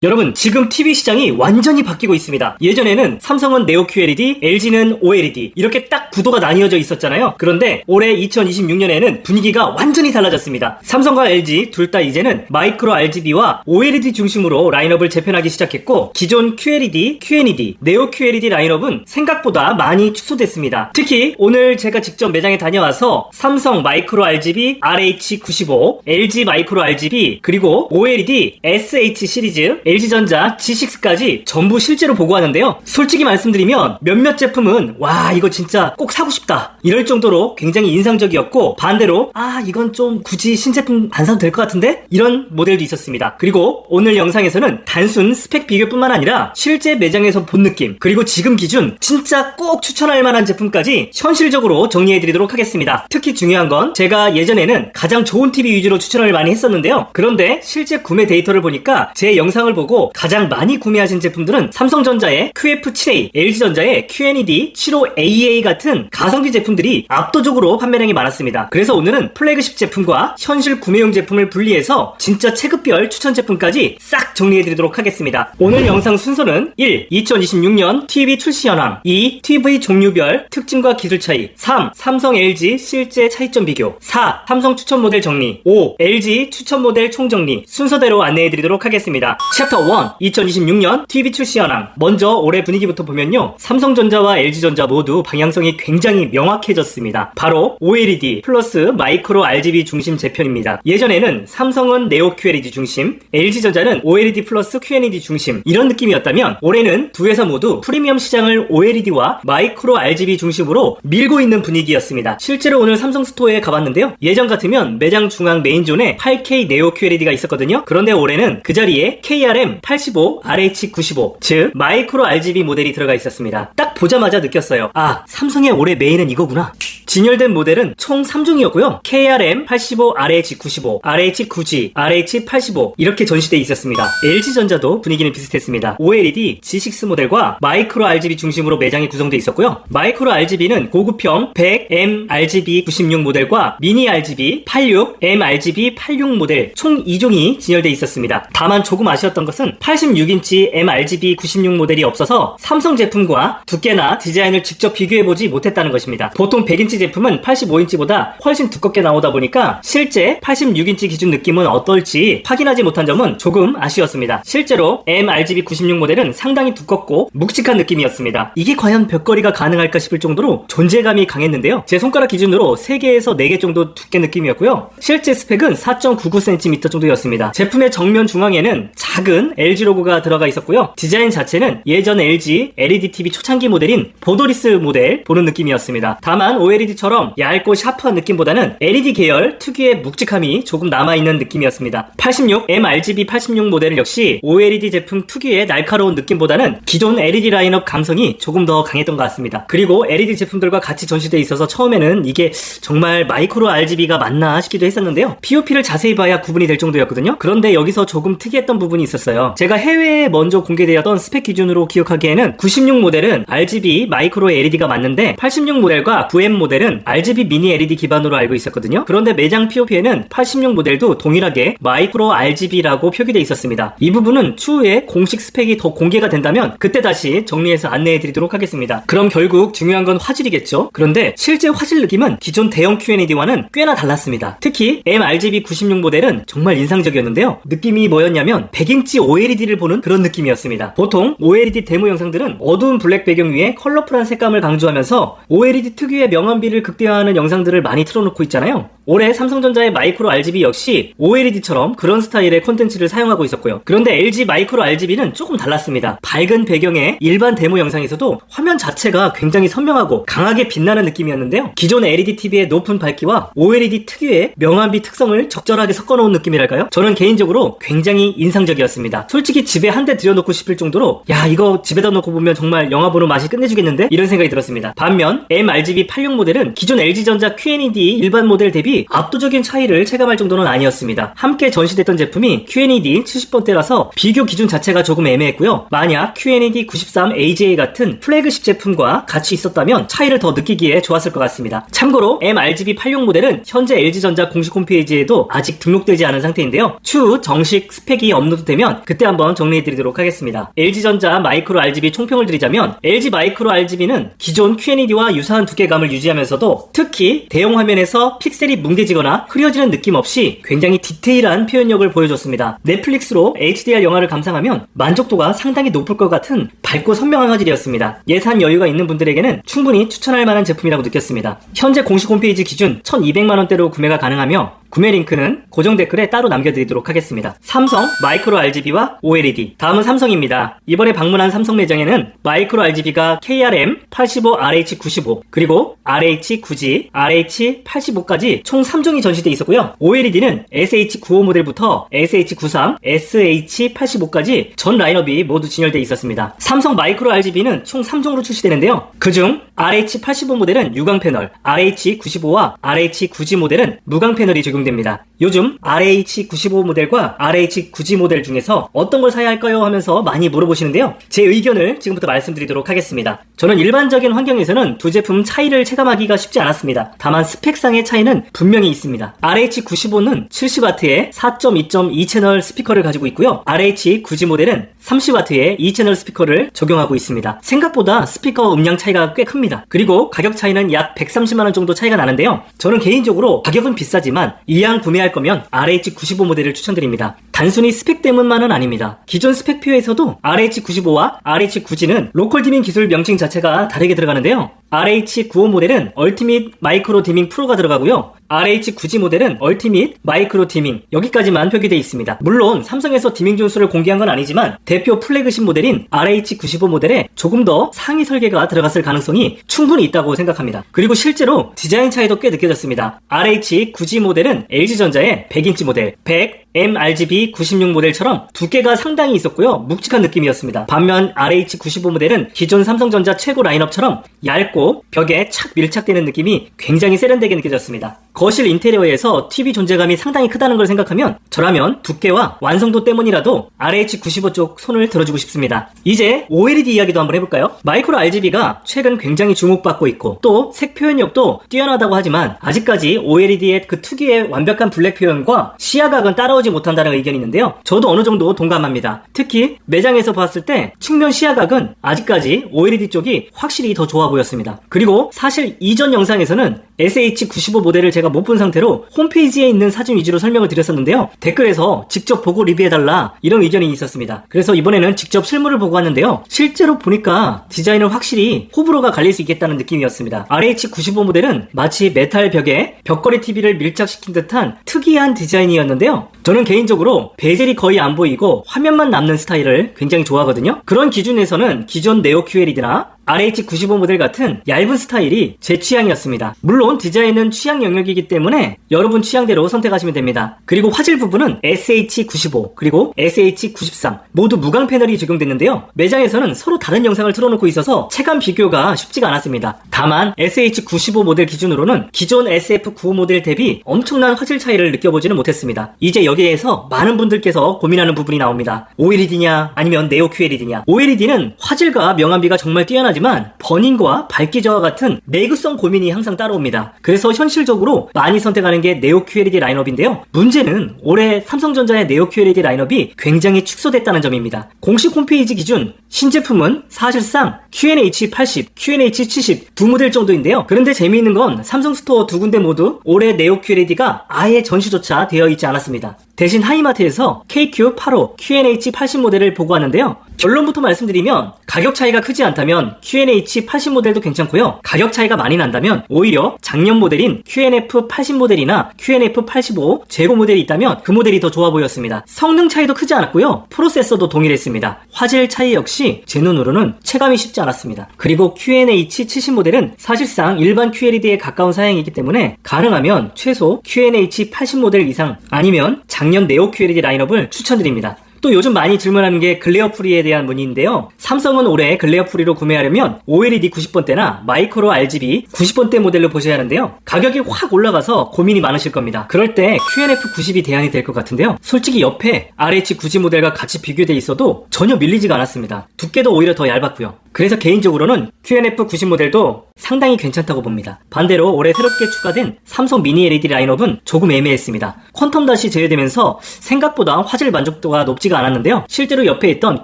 여러분, 지금 TV 시장이 완전히 바뀌고 있습니다. 예전에는 삼성은 네오 QLED, LG는 OLED 이렇게 딱 구도가 나뉘어져 있었잖아요. 그런데 올해 2026년에는 분위기가 완전히 달라졌습니다. 삼성과 LG 둘 다 이제는 마이크로 RGB와 OLED 중심으로 라인업을 재편하기 시작했고, 기존 QLED, QNED, 네오 QLED 라인업은 생각보다 많이 축소됐습니다. 특히 오늘 제가 직접 매장에 다녀와서 삼성 마이크로 RGB RH95, LG 마이크로 RGB, 그리고 OLED SH 시리즈, LG전자 G6까지 전부 실제로 보고 하는데요. 솔직히 말씀드리면 몇몇 제품은 와, 이거 진짜 꼭 사고 싶다 이럴 정도로 굉장히 인상적이었고, 반대로 이건 좀 굳이 신제품 안 사도 될 것 같은데? 이런 모델도 있었습니다. 그리고 오늘 영상에서는 단순 스펙 비교뿐만 아니라 실제 매장에서 본 느낌, 그리고 지금 기준 진짜 꼭 추천할 만한 제품까지 현실적으로 정리해드리도록 하겠습니다. 특히 중요한 건 제가 예전에는 가장 좋은 TV 위주로 추천을 많이 했었는데요. 그런데 실제 구매 데이터를 보니까 제 영상을 보고 가장 많이 구매하신 제품들은 삼성전자의 QF7A, LG전자의 QNED 75AA 같은 가성비 제품들이 압도적으로 판매량이 많았습니다. 그래서 오늘은 플래그십 제품과 현실 구매용 제품을 분리해서 진짜 체급별 추천 제품까지 싹 정리해드리도록 하겠습니다. 오늘 영상 순서는 1. 2026년 TV 출시 현황, 2. TV 종류별 특징과 기술 차이, 3. 삼성 LG 실제 차이점 비교, 4. 삼성 추천 모델 정리, 5. LG 추천 모델 총정리 순서대로 안내해드리도록 하겠습니다. 챕터 1. 2026년 TV 출시 현황. 먼저 올해 분위기부터 보면요, 삼성전자와 LG전자 모두 방향성이 굉장히 명확해졌습니다. 바로 OLED 플러스 마이크로 RGB 중심 재편입니다. 예전에는 삼성은 네오 QLED 중심, LG전자는 OLED 플러스 QNED 중심 이런 느낌이었다면, 올해는 두 회사 모두 프리미엄 시장을 OLED와 마이크로 RGB 중심으로 밀고 있는 분위기였습니다. 실제로 오늘 삼성 스토어에 가봤는데요, 예전 같으면 매장 중앙 메인존에 8K 네오 QLED가 있었거든요. 그런데 올해는 그 자리에 KRM85, RH95, 즉 마이크로 RGB 모델이 들어가 있었습니다. 딱 보자마자 느꼈어요. 삼성의 올해 메인은 이거구나. 진열된 모델은 총 3종이었고요. KRM85, RH95, RH9G, RH85 이렇게 전시되어 있었습니다. LG전자도 분위기는 비슷했습니다. OLED G6 모델과 마이크로 RGB 중심으로 매장이 구성되어 있었고요. 마이크로 RGB는 고급형 100M RGB 96 모델과 미니 RGB 86, M RGB 86 모델 총 2종이 진열되어 있었습니다. 다만 조금 아쉬웠던 것은 86인치 M RGB 96 모델이 없어서 삼성 제품과 두께나 디자인을 직접 비교해보지 못했다는 것입니다. 보통 100인치 제품은 85인치보다 훨씬 두껍게 나오다 보니까 실제 86인치 기준 느낌은 어떨지 확인하지 못한 점은 조금 아쉬웠습니다. 실제로 M RGB 96 모델은 상당히 두껍고 묵직한 느낌이었습니다. 이게 과연 벽걸이가 가능할까 싶을 정도로 존재감이 강했는데요. 제 손가락 기준으로 3개에서 4개 정도 두께 느낌이었고요. 실제 스펙은 4.99cm 정도였습니다. 제품의 정면 중앙에는 작은 LG 로고가 들어가 있었고요. 디자인 자체는 예전 LG LED TV 초창기 모델인 보도리스 모델 보는 느낌이었습니다. 다만 OLED처럼 얇고 샤프한 느낌보다는 LED 계열 특유의 묵직함이 조금 남아있는 느낌이었습니다. 86 M RGB 86 모델은 역시 OLED 제품 특유의 날카로운 느낌보다는 기존 LED 라인업 감성이 조금 더 강했던 것 같습니다. 그리고 LED 제품들과 같이 전시되어 있어서 처음에는 이게 정말 마이크로 RGB가 맞나 싶기도 했었는데요. POP를 자세히 봐야 구분이 될 정도였거든요. 그런데 여기서 조금 특이했던 부분이 있었어요. 제가 해외에 먼저 공개되었던 스펙 기준으로 기억하기에는 96 모델은 RGB 마이크로 LED가 맞는데 86 모델과 9M 모델은 RGB 미니 LED 기반으로 알고 있었거든요. 그런데 매장 POP에는 86 모델도 동일하게 마이크로 RGB라고 표기되어 있었습니다. 이 부분은 추후에 공식 스펙이 더 공개가 된다면 그때 다시 정리해서 안내해드리도록 하겠습니다. 그럼 결국 중요한 건 화질이겠죠? 그런데 실제 화질 느낌은 기존 대형 QNED와는 꽤나 달랐습니다. 특히 M RGB 96 모델은 정말 인상적이었는데요. 느낌이 뭐였냐면 100인치 OLED를 보는 그런 느낌이었습니다. 보통 OLED 데모 영상들은 어두운 블랙 배경 위에 컬러풀한 색감을 강조하면서 OLED 특유의 명암비를 극대화하는 영상들을 많이 틀어놓고 있잖아요. 올해 삼성전자의 마이크로 RGB 역시 OLED처럼 그런 스타일의 콘텐츠를 사용하고 있었고요. 그런데 LG 마이크로 RGB는 조금 달랐습니다. 밝은 배경의 일반 데모 영상에서도 화면 자체가 굉장히 선명하고 강하게 빛나는 느낌이었는데요. 기존 LED TV의 높은 밝기와 OLED 특유의 명암비 특성을 적절하게 섞어놓은 느낌이랄까요? 저는 개인적으로 굉장히 인상적이었습니다. 솔직히 집에 한 대 들여놓고 싶을 정도로 이거 집에다 놓고 보면 정말 영화 보는 맛이 끝내주겠는데? 이런 생각이 들었습니다. 반면 M RGB 86 모델은 기존 LG전자 QNED 일반 모델 대비 모델이 압도적인 차이를 체감할 정도는 아니었습니다. 함께 전시됐던 제품이 QNED 70번대라서 비교 기준 자체가 조금 애매했고요. 만약 QNED 93AJ 같은 플래그십 제품과 같이 있었다면 차이를 더 느끼기에 좋았을 것 같습니다. 참고로 mRGB86 모델은 현재 LG전자 공식 홈페이지에도 아직 등록되지 않은 상태인데요. 추후 정식 스펙이 업로드되면 그때 한번 정리해드리도록 하겠습니다. LG전자 마이크로 RGB 총평을 드리자면 LG 마이크로 RGB는 기존 QNED와 유사한 두께감을 유지하면서도 특히 대형 화면에서 픽셀이 뭉개지거나 흐려지는 느낌 없이 굉장히 디테일한 표현력을 보여줬습니다. 넷플릭스로 HDR 영화를 감상하면 만족도가 상당히 높을 것 같은 밝고 선명한 화질이었습니다. 예산 여유가 있는 분들에게는 충분히 추천할 만한 제품이라고 느꼈습니다. 현재 공식 홈페이지 기준 1200만원대로 구매가 가능하며 구매 링크는 고정 댓글에 따로 남겨드리도록 하겠습니다. 삼성 마이크로 RGB와 OLED. 다음은 삼성입니다. 이번에 방문한 삼성 매장에는 마이크로 RGB가 KRM85RH95 그리고 RH9G, RH85까지 총 3종이 전시되어 있었고요. OLED는 SH95 모델부터 SH93, SH85까지 전 라인업이 모두 진열되어 있었습니다. 삼성 마이크로 RGB는 총 3종으로 출시되는데요. 그중 RH85 모델은 유광 패널, RH95와 RH9G 모델은 무광 패널이 적용됩니다. 요즘 RH95 모델과 RH9G 모델 중에서 어떤 걸 사야 할까요? 하면서 많이 물어보시는데요. 제 의견을 지금부터 말씀드리도록 하겠습니다. 저는 일반적인 환경에서는 두 제품 차이를 체감하기가 쉽지 않았습니다. 다만 스펙상의 차이는 분명히 있습니다. RH95는 70W의 4.2.2 채널 스피커를 가지고 있고요. RH9G 모델은 30W의 2채널 스피커를 적용하고 있습니다. 생각보다 스피커 음량 차이가 꽤 큽니다. 그리고 가격 차이는 약 130만원 정도 차이가 나는데요. 저는 개인적으로 가격은 비싸지만 이왕 구매할 거면 RH95 모델을 추천드립니다. 단순히 스펙 때문만은 아닙니다. 기존 스펙표에서도 RH95와 RH9G는 로컬 디밍 기술 명칭 자체가 다르게 들어가는데요. RH95 모델은 얼티밋 마이크로 디밍 프로가 들어가고요. RH9G 모델은 얼티밋 마이크로 디밍 여기까지만 표기되어 있습니다. 물론 삼성에서 디밍 존수를 공개한 건 아니지만 대표 플래그십 모델인 RH95 모델에 조금 더 상위 설계가 들어갔을 가능성이 충분히 있다고 생각합니다. 그리고 실제로 디자인 차이도 꽤 느껴졌습니다. RH9G 모델은 LG전자의 100인치 모델, 100 mRGB 96 모델처럼 두께가 상당히 있었고요. 묵직한 느낌이었습니다. 반면 RH95 모델은 기존 삼성전자 최고 라인업처럼 얇고 벽에 착 밀착되는 느낌이 굉장히 세련되게 느껴졌습니다. 거실 인테리어에서 TV 존재감이 상당히 크다는 걸 생각하면 저라면 두께와 완성도 때문이라도 RH95 쪽 손을 들어주고 싶습니다. 이제 OLED 이야기도 한번 해볼까요? 마이크로 RGB가 최근 굉장히 주목받고 있고 또 색 표현력도 뛰어나다고 하지만 아직까지 OLED의 그 특유의 완벽한 블랙 표현과 시야각은 따라오지 못한다는 의견이 있는데요. 저도 어느 정도 동감합니다. 특히 매장에서 봤을 때 측면 시야각은 아직까지 OLED 쪽이 확실히 더 좋아 보였습니다. 그리고 사실 이전 영상에서는 SH95 모델을 제가 못 본 상태로 홈페이지에 있는 사진 위주로 설명을 드렸었는데요. 댓글에서 직접 보고 리뷰해달라 이런 의견이 있었습니다. 그래서 이번에는 직접 실물을 보고 왔는데요. 실제로 보니까 디자인은 확실히 호불호가 갈릴 수 있겠다는 느낌이었습니다. RH95 모델은 마치 메탈 벽에 벽걸이 TV를 밀착시킨 듯한 특이한 디자인이었는데요. 저는 개인적으로 베젤이 거의 안 보이고 화면만 남는 스타일을 굉장히 좋아하거든요. 그런 기준에서는 기존 네오 QLED나 RH95 모델 같은 얇은 스타일이 제 취향이었습니다. 물론 디자인은 취향 영역이기 때문에 여러분 취향대로 선택하시면 됩니다. 그리고 화질 부분은 SH95 그리고 SH93 모두 무광 패널이 적용됐는데요. 매장에서는 서로 다른 영상을 틀어놓고 있어서 체감 비교가 쉽지가 않았습니다. 다만 SH95 모델 기준으로는 기존 SF95 모델 대비 엄청난 화질 차이를 느껴보지는 못했습니다. 이제 여기에서 많은 분들께서 고민하는 부분이 나옵니다. OLED냐 아니면 네오 QLED냐. OLED는 화질과 명암비가 정말 뛰어나지만 버닝과 밝기 저하 같은 내구성 고민이 항상 따라옵니다. 그래서 현실적으로 많이 선택하는 게 네오 QLED 라인업인데요. 문제는 올해 삼성전자의 네오 QLED 라인업이 굉장히 축소됐다는 점입니다. 공식 홈페이지 기준 신제품은 사실상 QNH80, QNH70 두 모델 정도인데요. 그런데 재미있는 건 삼성 스토어 두 군데 모두 올해 네오 QLED가 아예 전시조차 되어 있지 않았습니다. 대신 하이마트에서 KQ85, QNH80 모델을 보고 왔는데요. 결론부터 말씀드리면 가격 차이가 크지 않다면 QNH80 모델도 괜찮고요. 가격 차이가 많이 난다면 오히려 작년 모델인 QNF80 모델이나 QNF85 재고 모델이 있다면 그 모델이 더 좋아 보였습니다. 성능 차이도 크지 않았고요. 프로세서도 동일했습니다. 화질 차이 역시 제 눈으로는 체감이 쉽지 않았습니다. 그리고 QNH70 모델은 사실상 일반 QLED에 가까운 사양이기 때문에 가능하면 최소 QNH80 모델 이상 아니면 작년 네오 QLED 라인업을 추천드립니다. 또 요즘 많이 질문하는 게 글레어 프리에 대한 문의인데요. 삼성은 올해 글레어 프리로 구매하려면 OLED 90번대나 마이크로 RGB 90번대 모델로 보셔야 하는데요. 가격이 확 올라가서 고민이 많으실 겁니다. 그럴 때 QNF90이 대안이 될 것 같은데요. 솔직히 옆에 RH90 모델과 같이 비교돼 있어도 전혀 밀리지가 않았습니다. 두께도 오히려 더 얇았고요. 그래서 개인적으로는 QNF90 모델도 상당히 괜찮다고 봅니다. 반대로 올해 새롭게 추가된 삼성 미니 LED 라인업은 조금 애매했습니다. 퀀텀 닷이 제외되면서 생각보다 화질 만족도가 높지가 않았는데요. 실제로 옆에 있던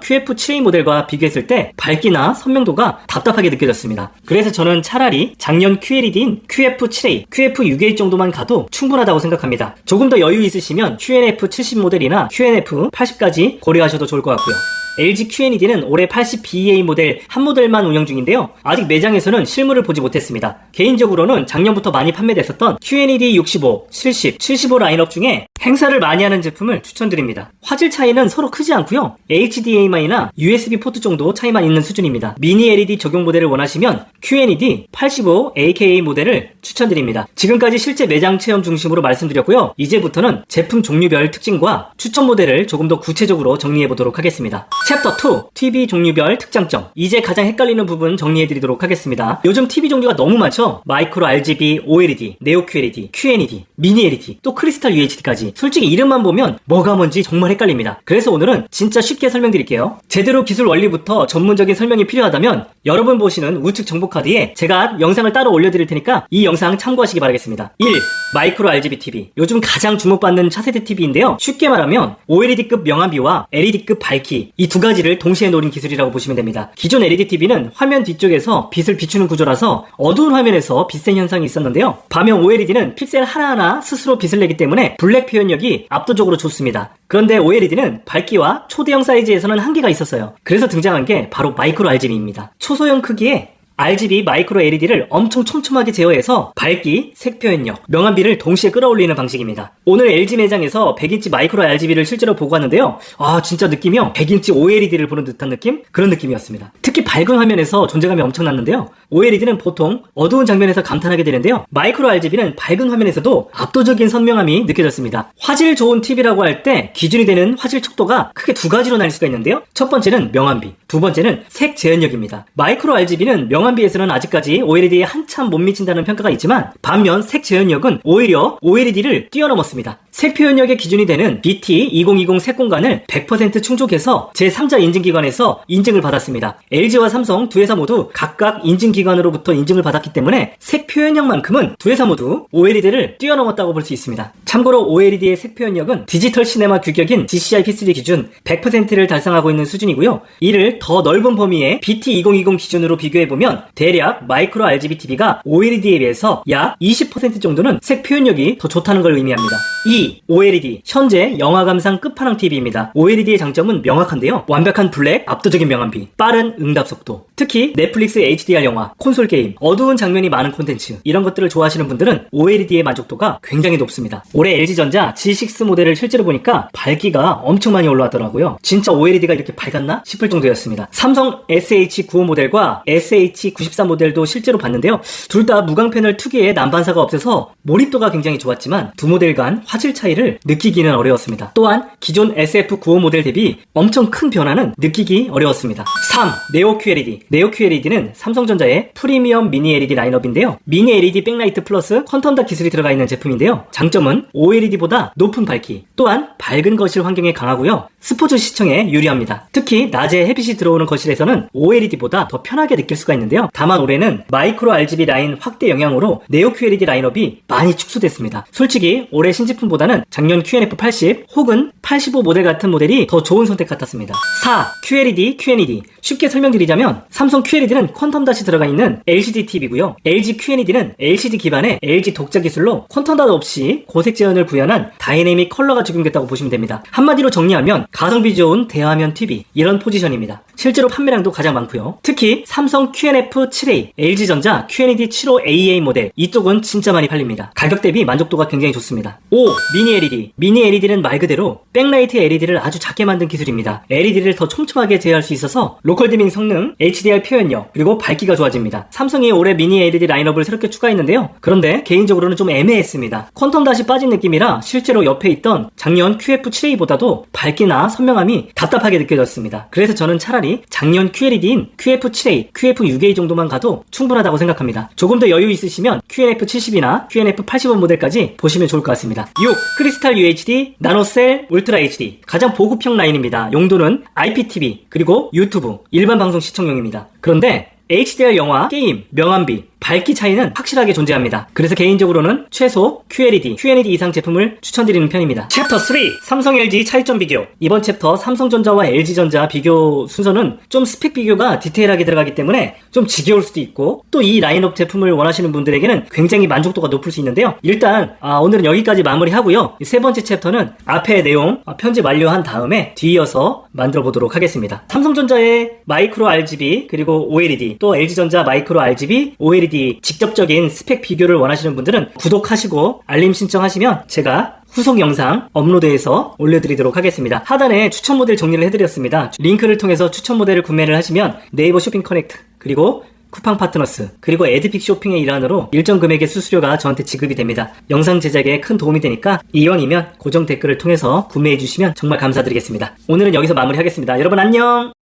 QF7A 모델과 비교했을 때 밝기나 선명도가 답답하게 느껴졌습니다. 그래서 저는 차라리 작년 QLED인 QF7A, QF6A 정도만 가도 충분하다고 생각합니다. 조금 더 여유 있으시면 QNF70 모델이나 QNF80까지 고려하셔도 좋을 것 같고요. LG QNED는 올해 80BEA 모델 한 모델만 운영 중인데요. 아직 매장에서는 실물을 보지 못했습니다. 개인적으로는 작년부터 많이 판매됐었던 QNED 65, 70, 75 라인업 중에 행사를 많이 하는 제품을 추천드립니다. 화질 차이는 서로 크지 않고요. HDMI나 USB 포트 정도 차이만 있는 수준입니다. 미니 LED 적용 모델을 원하시면 QNED 85 AKA 모델을 추천드립니다. 지금까지 실제 매장 체험 중심으로 말씀드렸고요. 이제부터는 제품 종류별 특징과 추천 모델을 조금 더 구체적으로 정리해보도록 하겠습니다. 챕터 2, TV 종류별 특장점. 이제 가장 헷갈리는 부분 정리해드리도록 하겠습니다. 요즘 TV 종류가 너무 많죠? 마이크로 RGB, OLED, 네오 QLED, QNED, 미니 LED, 또 크리스탈 UHD까지. 솔직히 이름만 보면 뭐가 뭔지 정말 헷갈립니다. 그래서 오늘은 진짜 쉽게 설명드릴게요. 제대로 기술 원리부터 전문적인 설명이 필요하다면 여러분 보시는 우측 정보카드에 제가 영상을 따로 올려드릴 테니까 이 영상 참고하시기 바라겠습니다. 1. 마이크로 RGB TV. 요즘 가장 주목받는 차세대 TV인데요. 쉽게 말하면 OLED급 명암비와 LED급 밝기, 이 두 가지를 동시에 노린 기술이라고 보시면 됩니다. 기존 LED TV는 화면 뒤쪽에서 빛을 비추는 구조라서 어두운 화면에서 빛센 현상이 있었는데요. 반면 OLED는 픽셀 하나하나 스스로 빛을 내기 때문에 블랙 표현력이 압도적으로 좋습니다. 그런데 OLED는 밝기와 초대형 사이즈에서는 한계가 있었어요. 그래서 등장한 게 바로 마이크로 RGB입니다. 초소형 크기에 RGB 마이크로 LED를 엄청 촘촘하게 제어해서 밝기, 색 표현력, 명암비를 동시에 끌어올리는 방식입니다. 오늘 LG 매장에서 100인치 마이크로 RGB를 실제로 보고 왔는데요. 진짜 느낌이요. 100인치 OLED를 보는 듯한 느낌? 그런 느낌이었습니다. 특히 밝은 화면에서 존재감이 엄청났는데요. OLED는 보통 어두운 장면에서 감탄하게 되는데요. 마이크로 RGB는 밝은 화면에서도 압도적인 선명함이 느껴졌습니다. 화질 좋은 TV라고 할 때 기준이 되는 화질 척도가 크게 두 가지로 나뉠 수가 있는데요. 첫 번째는 명암비, 두 번째는 색 재현력입니다. 마이크로 RGB는 명암비에서는 아직까지 OLED에 한참 못 미친다는 평가가 있지만 반면 색 재현력은 오히려 OLED를 뛰어넘었습니다. 색 표현력의 기준이 되는 BT2020 색공간을 100% 충족해서 제3자 인증기관에서 인증을 받았습니다. LG와 삼성 두 회사 모두 각각 인증기관으로부터 인증을 받았기 때문에 색 표현력만큼은 두 회사 모두 OLED를 뛰어넘었다고 볼 수 있습니다. 참고로 OLED의 색 표현력은 디지털 시네마 규격인 DCI-P3 기준 100%를 달성하고 있는 수준이고요. 이를 더 넓은 범위의 BT2020 기준으로 비교해보면 대략 마이크로 RGB TV가 OLED에 비해서 약 20% 정도는 색 표현력이 더 좋다는 걸 의미합니다. 2. OLED. 현재 영화 감상 끝판왕 TV입니다. OLED의 장점은 명확한데요. 완벽한 블랙, 압도적인 명암비, 빠른 응답 속도. 특히 넷플릭스 HDR 영화, 콘솔 게임, 어두운 장면이 많은 콘텐츠 이런 것들을 좋아하시는 분들은 OLED의 만족도가 굉장히 높습니다. 올해 LG전자 G6 모델을 실제로 보니까 밝기가 엄청 많이 올라왔더라고요. 진짜 OLED가 이렇게 밝았나 싶을 정도였습니다. 삼성 SH95 모델과 SH94 모델도 실제로 봤는데요. 둘 다 무광 패널 특유의 난반사가 없어서 몰입도가 굉장히 좋았지만 두 모델 간 화질 차이를 느끼기는 어려웠습니다. 또한 기존 SF95 모델 대비 엄청 큰 변화는 느끼기 어려웠습니다. 3. 네오 QLED. 네오 QLED는 삼성전자의 프리미엄 미니 LED 라인업인데요. 미니 LED 백라이트 플러스 퀀텀 닷 기술이 들어가 있는 제품인데요. 장점은 OLED보다 높은 밝기, 또한 밝은 거실 환경에 강하고요. 스포츠 시청에 유리합니다. 특히 낮에 햇빛이 들어오는 거실에서는 OLED보다 더 편하게 느낄 수가 있는데요. 다만 올해는 마이크로 RGB 라인 확대 영향으로 네오 QLED 라인업이 많이 축소됐습니다. 솔직히 올해 신제품보다는 작년 QNF80 혹은 85 모델 같은 모델이 더 좋은 선택 같았습니다. 4. QLED, QNED. 쉽게 설명드리자면 삼성 QLED는 퀀텀 닷이 들어가 있는 LCD TV고요. LG QNED는 LCD 기반의 LG 독자 기술로 퀀텀 닷 없이 고색 재현을 구현한 다이내믹 컬러가 적용됐다고 보시면 됩니다. 한마디로 정리하면 가성비 좋은 대화면 TV 이런 포지션입니다. 실제로 판매량도 가장 많고요. 특히 삼성 QNF7A, LG전자 QNED75AA 모델 이쪽은 진짜 많이 팔립니다. 가격 대비 만족도가 굉장히 좋습니다. 5. 미니 LED. 미니 LED는 말 그대로 백라이트 LED를 아주 작게 만든 기술입니다. LED를 더 촘촘하게 제어할 수 있어서 로컬 디밍 성능, HD HDR 표현력, 그리고 밝기가 좋아집니다. 삼성이 올해 미니 LED 라인업을 새롭게 추가했는데요. 그런데 개인적으로는 좀 애매했습니다. 퀀텀 닷이 빠진 느낌이라 실제로 옆에 있던 작년 QF7A보다도 밝기나 선명함이 답답하게 느껴졌습니다. 그래서 저는 차라리 작년 QLED인 QF7A, QF6A 정도만 가도 충분하다고 생각합니다. 조금 더 여유 있으시면 QNF70이나 QNF80원 모델까지 보시면 좋을 것 같습니다. 6. 크리스탈 UHD, 나노셀, 울트라 HD. 가장 보급형 라인입니다. 용도는 IPTV, 그리고 유튜브, 일반 방송 시청용입니다. 그런데 HDR 영화, 게임, 명암비, 밝기 차이는 확실하게 존재합니다. 그래서 개인적으로는 최소 QLED, QNED 이상 제품을 추천드리는 편입니다. 챕터 3. 삼성 LG 차이점 비교. 이번 챕터 삼성전자와 LG전자 비교 순서는 좀 스펙 비교가 디테일하게 들어가기 때문에 좀 지겨울 수도 있고 또 이 라인업 제품을 원하시는 분들에게는 굉장히 만족도가 높을 수 있는데요. 일단 오늘은 여기까지 마무리하고요. 세 번째 챕터는 앞에 내용 편집 완료한 다음에 뒤이어서 만들어 보도록 하겠습니다. 삼성전자의 마이크로 RGB 그리고 OLED, 또 LG전자 마이크로 RGB, OLED 직접적인 스펙 비교를 원하시는 분들은 구독하시고 알림 신청하시면 제가 후속 영상 업로드해서 올려드리도록 하겠습니다. 하단에 추천 모델 정리를 해드렸습니다. 링크를 통해서 추천 모델을 구매를 하시면 네이버 쇼핑 커넥트, 그리고 쿠팡 파트너스, 그리고 에드픽 쇼핑의 일환으로 일정 금액의 수수료가 저한테 지급이 됩니다. 영상 제작에 큰 도움이 되니까 이왕이면 고정 댓글을 통해서 구매해주시면 정말 감사드리겠습니다. 오늘은 여기서 마무리하겠습니다. 여러분 안녕!